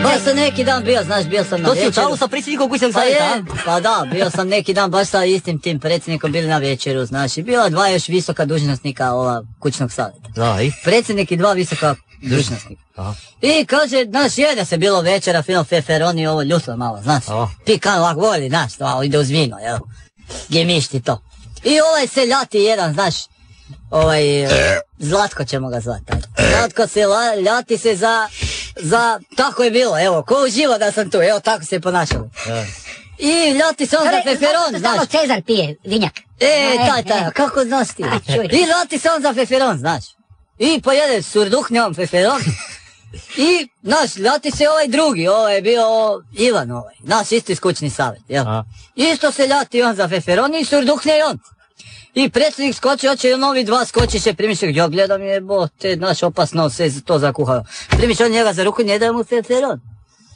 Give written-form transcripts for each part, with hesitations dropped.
Baš sam neki dan bio, znaš, bio sam na večeru. To si u talu sa predsjednikom kućnog savjeta? Pa da, bio sam neki dan baš sa istim tim predsjednikom bili na večeru, znaš, i bila dva još visoka dužnosnika kućnog savjeta. Da, i? Predsjednik i dva visoka dužnosnika. I kaže, znaš, jede se bilo večera, fino feferoni, ovo ljutlo malo, znaš. Pikan ovak voli, znaš, to ide uz vino, jel? Gemišti to. I se ljati jedan, znaš, Zlatko ćemo ga zvati. Zlatko se ljati se za, tako je bilo, evo, ko uživa da sam tu, evo, tako se ponašali. I ljati se on za feferon, znaš. Samo Cezar pije, vinjak. Taj, kako znaš ti? I ljati se on za feferon, znaš. I pojede surduhnjom feferon. I, znaš, ljati se drugi, je bio Ivan naš isto iz kućni savjet, jel? Isto se ljati on za feferon i surduhnje i on. I predsjednik skoči, hoće i ovi dva skočiće, primiše, ja gledam te, znaš, opasno se to zakuhao. Primiše on njega za ruku, ne daj mu feferon.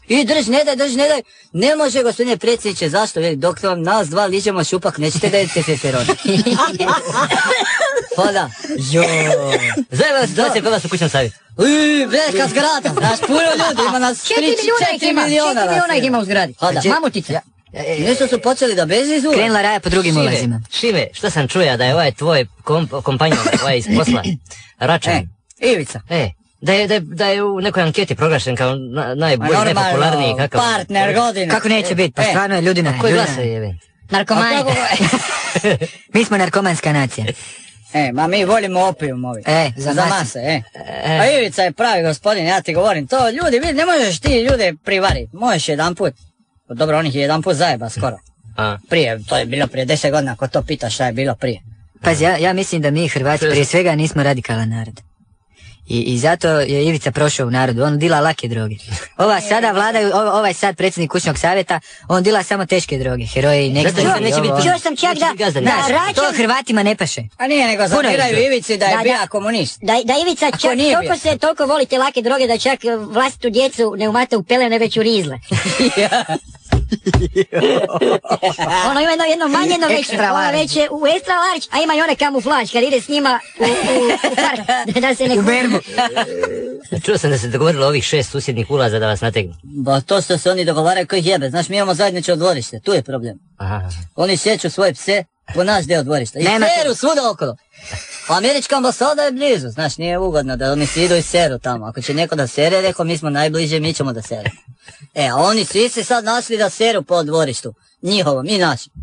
I drž, ne daj. Ne može, gospodine predsjedniče, zašto? Dok vam nas dva liđemo šupak, nećete da jedete feferon. Pa da. Zajeva situacija kod vas u kućnom savjetu. Velika zgrada, znaš, puno ljudi, ima nas 4 miliona. 4 miliona ih ima u zgradi. Mamutica. Nešto su počeli da beže iz ula. Krenula Raja po drugim ulazima. Šime, što sam čuja da je tvoj kompanjon, iz posla, Račan. Ivica. Da je u nekoj anketi proglašen kao najbolji, najpopularniji. Partner godine. Kako neće biti, pa stvarno je ljudina. Koji glasa je? Narkomani. Mi smo narkomanska nacija. Ma mi volimo opijum ovi. Za mase, A Ivica je pravi gospodin, ja ti govorim to. Ljudi, vidi, ne možeš ti ljude privariti. Možeš jedan put. Dobro, onih je jedan put zajeba skoro. Prije, to je bilo prije 10 godina, ako to pitaš šta je bilo prije. Pazi, ja mislim da mi Hrvati prije svega nismo radikalan narod. I zato je Ivica prošao u narodu, on dila lake droge. Ova sada vladaju, ovaj sad predsjednik kućnog savjeta, on dila samo teške droge, heroji, nekstari. Čuo sam čak da to Hrvatima ne paše. A nije, nego zamiraju Ivici da je bija komunist. Da Ivica čak toliko voli te lake droge da čak vlastitu djecu ne umate u pelene, već u rizle. Ono ima jedno manje, jedno veće. Ona već je u extra large, a ima i one kamuflaž kad ide s njima u park. Da se ne u berbu. Čuo sam da se dogovorilo ovih 6 susjednih ulaza da vas nategnu. Ba to što se oni dogovaraju koji jebe. Znaš, mi imamo zajedničko dvorište, tu je problem. Oni sjeću svoje pse po naš deo dvorišta. I seru svuda okolo. Američka ambasada je blizu, znaš, nije ugodno da oni svi idu i seru tamo. Ako će neko da sere, rekao mi smo najbliže, mi ćemo da seremo. A oni svi se sad našli da seru po dvorištu. Njihovom i našim.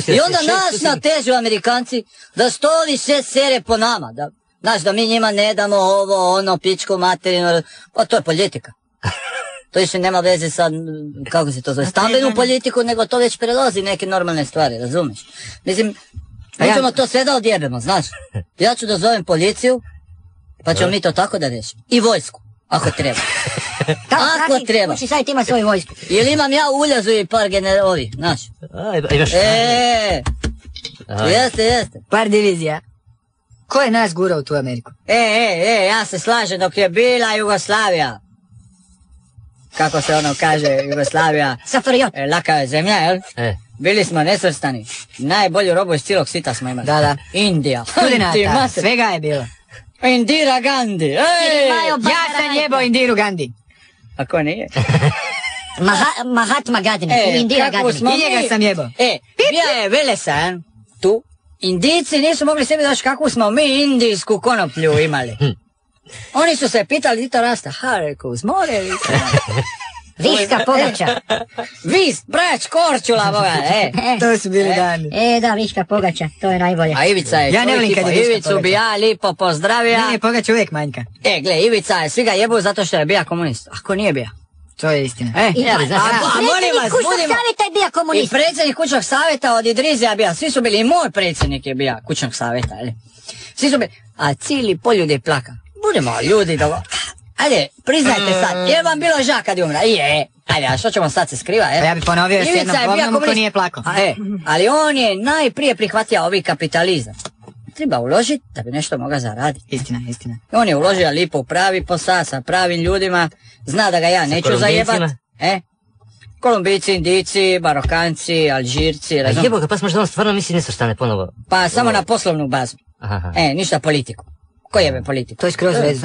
I onda nas natežu Amerikanci da što ovi 6 sere po nama. Znaš, da mi njima ne damo ovo, ono, pičku, materinu. Pa to je politika. To više nema veze sa, kako se to zove, stambenu politiku, nego to već prelazi neke normalne stvari, razumiješ? Mislim, mi ćemo to sve da odjebemo, znaš. Ja ću da zovem policiju, pa ćemo mi to tako da rešimo. I vojsku, ako treba. Ako treba. Kući sad ima svoju vojsku. Ili imam ja u uljazu i par generovi, znaš. Jeste. Par divizija. Ko je nas gurao u tu Ameriku? Ja se slažem, dok je bila Jugoslavija. Kako se ono kaže, Jugoslavija. Laka je zemlja, jel? Bili smo nesvrstani. Najbolju robu iz cijelog svita smo imali. Da. Indija. Studenata, svega je bilo. Indira Gandhi. Ja sam jebao Indiru Gandhi. A ko nije? Mahatma Gandhi, Indira Gandhi. I njega sam jebao. Bija je Velesan tu. Indijci nisu mogli sebi daći kakvu smo mi indijsku konoplju imali. Oni su se pitali, di to rasta? Rekao, uz more ili Viška pogača. Brać Korčula, boga, To su bili dani. Da, viška pogača, to je najbolje. A Ivica je, ja ne volim kad je viška Ivicu bi ja lipo pozdravio. Ne, pogača uvijek manjka. Gle, Ivica je, svi ga jebu zato što je bija komunist. Ako nije bija. To je istina. Predsjednik kućnog savjeta je bija komunist. I predsjednik kućnog savjeta od Idrizija bija. Svi su bili, i moj predsjednik je bija kućnog savjeta, ali. Svi su bili, a cijeli poljud plaka. Budemo ljudi da... Ajde, priznajte sad, je vam bilo ža kad je umra? Ajde, a što ćemo sad se skriva, Ja bi ponovio s jednom govnom ko nije plako. Ali on je najprije prihvatio ovi kapitalizam. Treba uložiti da bi nešto mogao zaraditi. Istina. On je uložio lipo u pravi posao sa pravim ljudima, zna da ga ja neću zajebat. Kolumbijci, Indijci, Marokanci, Alžirci, razumiješ? Jebo ga, pa smo što on stvarno misli nesvrstane ponovo. Pa samo na poslovnu bazu. Ništa politiku. Ko jebe politiku? To je skroz već,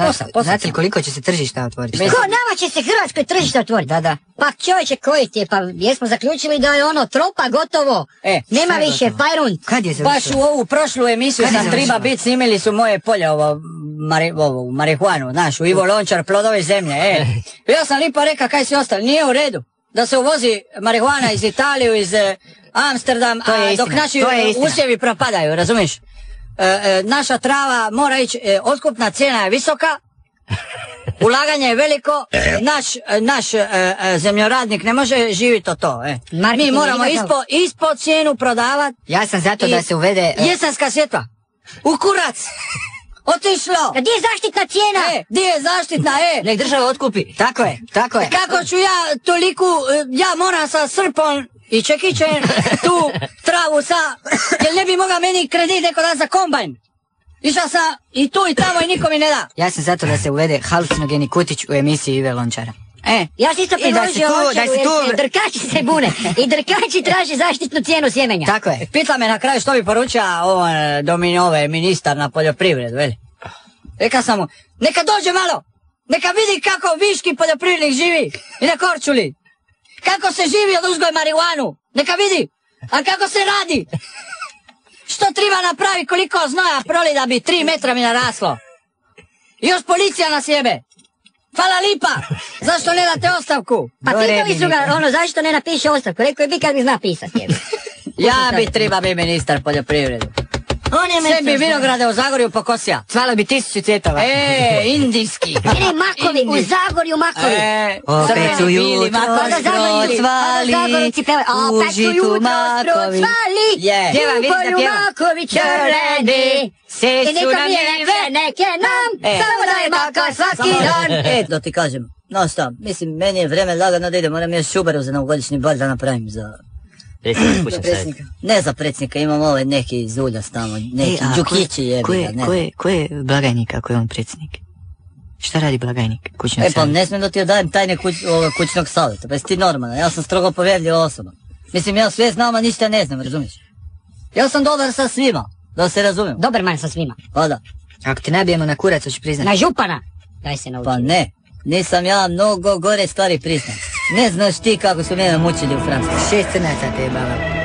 znate li koliko će se tržišta otvoriti? Ko nama će se Hrvatskoj tržište otvoriti? Da. Pa čovječe, koji ti je, pa jesmo zaključili da je ono tropa gotovo. Nema više, fajrun. Kad je završilo? Baš u ovu prošlu emisiju sam treba biti, snimili su moje polje ovo marihuanu, znaš, u Ivo Lončar, Plodovi zemlje, Ja sam lipo rekao kaj si ostali, nije u redu da se uvozi marihuana iz Italiju, iz Amsterdam, dok naši usjevi propadaju, razumiješ? Naša trava mora ići, otkupna cijena je visoka, ulaganje je veliko, naš zemljoradnik ne može živjeti od to. Mi moramo ispod cijenu prodavati. Ja sam zato da se uvede... Jesenska sjetva, u kurac, otišlo. Gdje je zaštitna cijena? Gdje je zaštitna, Nek država otkupi. Tako je. Kako ću ja toliku, ja moram sa srpom i čekićem tu travu jer ne bi mogao meni kredit neko da za kombajn. Išao sam i tu i tamo i niko mi ne da. Ja sam zato da se uvede halucinogeni kutić u emisiji Ive Lončara. Ja sam isto predložio Lončaru jer drkači se bune i drkači traže zaštitnu cijenu sjemenja. Tako je. Pitla me na kraju što bi poručio Dominove ministar na poljoprivredu, veli? Rekao sam mu, neka dođe malo, neka vidi kako viški poljoprivrednik živi i na Korčuli. Kako se živi od uzgoj marihuanu, neka vidi, a kako se radi. Što treba napravi, koliko znoja proli da bi 3 metra mi naraslo. I još policija nas jebe. Hvala lipa, zašto ne date ostavku? Pa pitali su ga, zašto ne napiše ostavku, rekao je bi kad bi zna pisat jebe. Ja bi treba biti ministar poljoprivrede. Sve bi vinograde u Zagorju pokosija. Cvala bi 1000 cvjetova. Indijski. Makovi, u Zagorju makovi. Opet su jutro procvali, u žitu makovi. U polju makovi červeni. I neka mjeve neke nam, samo da je maka svaki dan. Da ti kažem, no šta, mislim, meni je vreme lagano da idem, moram još Šubaru za novogodišnji bar da napravim za... Predsjednika. Ne za predsjednika, imam ovaj neki zuljas tamo, neki džukići jebi. Ko je blagajnik ako je on predsjednik? Šta radi blagajnik kućnog savjeta? Pa ne smijem da ti odajem tajne kućnog savjeta, pa jesi ti normalan, ja sam strogo povjerljiva osoba. Mislim, ja sve znam, a ništa ne znam, razumiješ? Ja sam dobar sa svima, da se razumijem. Dobar man sa svima. Pa da. Ako te nabijemo na kurac, hoćeš priznati? Na župana! Daj se nauči. Pa ne, nisam ja mnogo gore stvari priznat. Ne znaš ti kako su mene mučili u Francuskoj. 6 crnaca te je bavalo.